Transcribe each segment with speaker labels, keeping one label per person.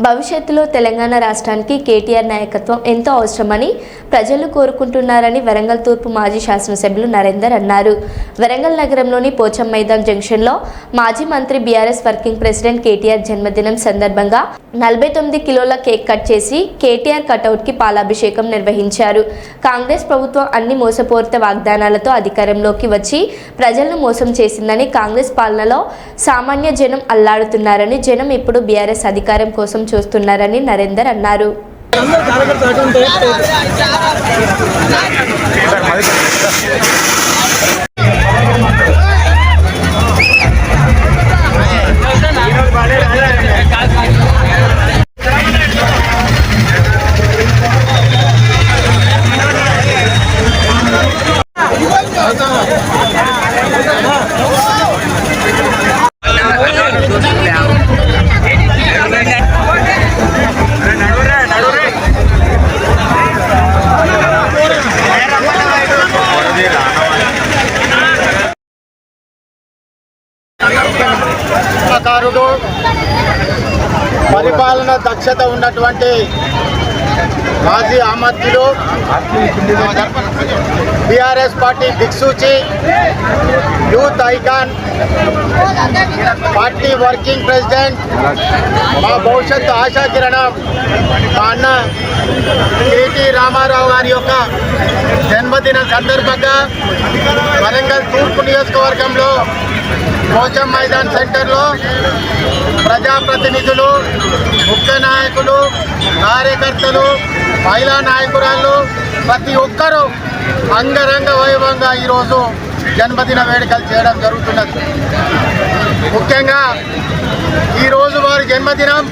Speaker 1: భవిష్యత్తులో తెలంగాణ రాష్ట్రానికి కేటీఆర్ నాయకత్వం ఎంతో అవసరమని ప్రజలు కోరుకుంటున్నారని వరంగల్ తూర్పు మాజీ శాసనసభ్యులు నరేందర్ అన్నారు. వరంగల్ నగరంలోని పోచం మైదాన్ జంక్షన్లో మాజీ మంత్రి బీఆర్ఎస్ వర్కింగ్ ప్రెసిడెంట్ కేటీఆర్ జన్మదినం సందర్భంగా 49 కిలోల కేక్ కట్ చేసి కేటీఆర్ కటౌట్కి పాలాభిషేకం నిర్వహించారు. కాంగ్రెస్ ప్రభుత్వం అన్ని మోసపూరిత వాగ్దానాలతో అధికారంలోకి వచ్చి ప్రజలను మోసం చేసిందని, కాంగ్రెస్ పాలనలో సామాన్య జనం అల్లాడుతున్నారని, జనం ఇప్పుడు బీఆర్ఎస్ అధికారం కోసం చూస్తున్నారని నరేందర్ అన్నారు.
Speaker 2: పరిపాలన దక్షత ఉన్నటువంటి మాజీ అమర్త్యులు, బీఆర్ఎస్ పార్టీ దిక్సూచి, youth icon, party working president, మా భవిష్యత్తు ఆశాకిరణం మా అన్న కేటీ రామారావు గారి యొక్క జన్మదిన సందర్భంగా వరంగల్ తూర్పు నియోజకవర్గంలో పోచం మైదాన్ సెంటర్లో ప్రజాప్రతినిధులు, ముఖ్య నాయకులు, కార్యకర్తలు, మహిళా నాయకురాళ్ళు ప్రతి ఒక్కరూ అంగరంగ వైభవంగా ఈరోజు జన్మదిన వేడుకలు చేయడం జరుగుతున్నది. ముఖ్యంగా ఈరోజు వారి జన్మదినం,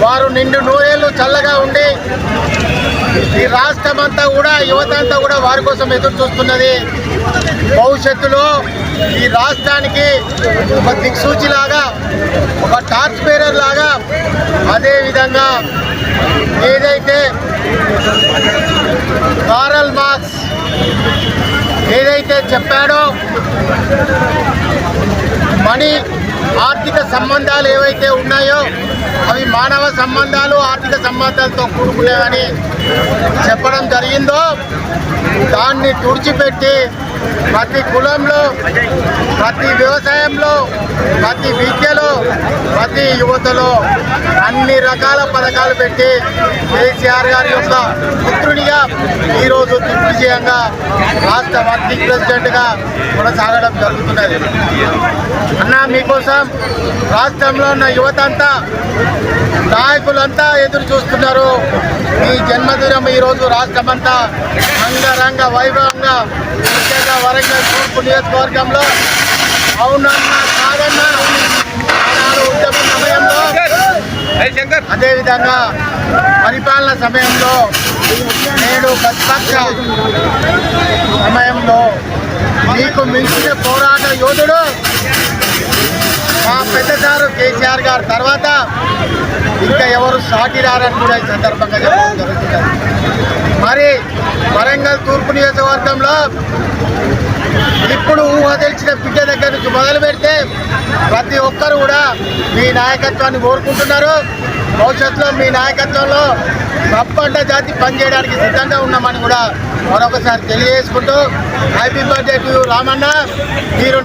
Speaker 2: వారు నిండు నూరేళ్ళు చల్లగా ఉండి ఈ రాష్ట్రమంతా కూడా, యువత అంతా కూడా వారి కోసం ఎదురు చూస్తున్నది. భవిష్యత్తులో ఈ రాష్ట్రానికి ఒక దిక్సూచిలాగా, ఒక టార్చ్ బేరర్ లాగా, అదేవిధంగా ఏదైతే కారల్ మార్క్స్ ఏదైతే చెప్పాడో, మనీ ఆర్థిక సంబంధాలు ఏవైతే ఉన్నాయో అవి మానవ సంబంధాలు, ఆర్థిక సంబంధాలతో కూడుకునేవని చెప్పడం జరిగిందో దాన్ని తుడిచిపెట్టి ప్రతి కులంలో, ప్రతి వ్యవసాయంలో, ప్రతి విద్యలో, ప్రతి యువతలో అన్ని రకాల పథకాలు పెట్టి కేసీఆర్ గారి యొక్క పుత్రునిగా ఈరోజు దిగ్విజయంగా రాష్ట్ర వర్కింగ్ ప్రెసిడెంట్గా కొనసాగడం జరుగుతున్నది. అన్న, మీకోసం రాష్ట్రంలో ఉన్న యువత అంతా, నాయకులంతా ఎదురు చూస్తున్నారు. మీ జన్మదినం ఈరోజు రాష్ట్రమంతా అంగరంగ వైభవంగా, ముఖ్యంగా వరంగల్ తూర్పు నియోజకవర్గంలో అవునన్నా కాదన్నా ఉద్యమ సమయంలో, అదేవిధంగా పరిపాలన సమయంలో, నేడు ప్రతిపక్ష సమయంలో మీకు మించిన పోరాట యోధుడు మా పెద్దసారు కేసీఆర్ గారు తర్వాత ఇంకా ఎవరు సాటి రారని కూడా ఈ సందర్భంగా చెప్పడం జరుగుతుంది. మరి వరంగల్ తూర్పు నియోజకవర్గంలో ఇప్పుడు ఊహ తెలిసిన బిడ్డ దగ్గర నుంచి మొదలు పెడితే ప్రతి ఒక్కరు కూడా మీ నాయకత్వాన్ని కోరుకుంటున్నారు. భవిష్యత్తులో మీ నాయకత్వంలో తప్పంట జాతి పనిచేయడానికి సిద్ధంగా ఉన్నామని కూడా మరొకసారి తెలియజేసుకుంటూ హ్యాపీ బర్త్డే టు రామన్న. మీరు